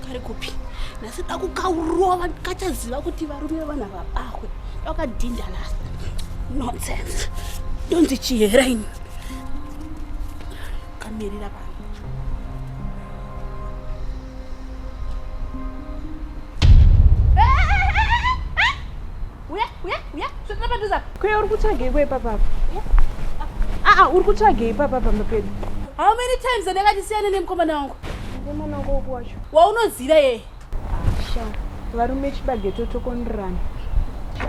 kare kopi nasida kukaurova kachaziva kuti varume vana vabahwe vakadhinda last nonsense donzi chiheraini kamirira vanhu uya zvinopadhuza kweya uri kutsvagei kwepapapa uri kutsvagei papapa mapedu how many times andakachisiyana nemukomana wangu mukomana wangu wacho waunoziva yeye sha varume chibage totokondirana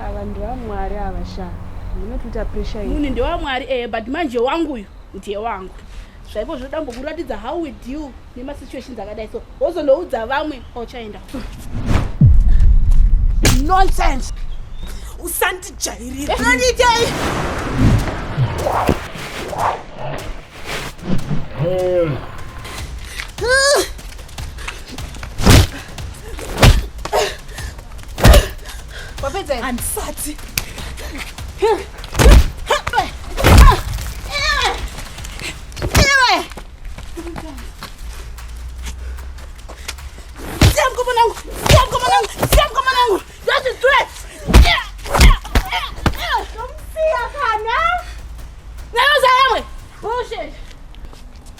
ava ndevamwari ava sha ndinotuita presha iyi muni ndewamwari but manje wanguyu ndiye wangu zvaipo zvodambokuratidza how we deal nemasituations akadai so wozondoudza vamwe pauchaenda nonsense usandijairira unonditei wapedza andisati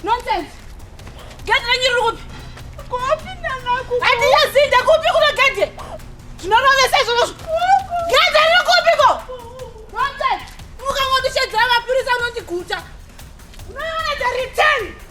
nonsense gete ranyiri kupi handiyazinda kupi kuno gete zvinonovesa izvozvo gete riri kupiko nonsense mukangondishedzera mapirisa anondiguta unoona the return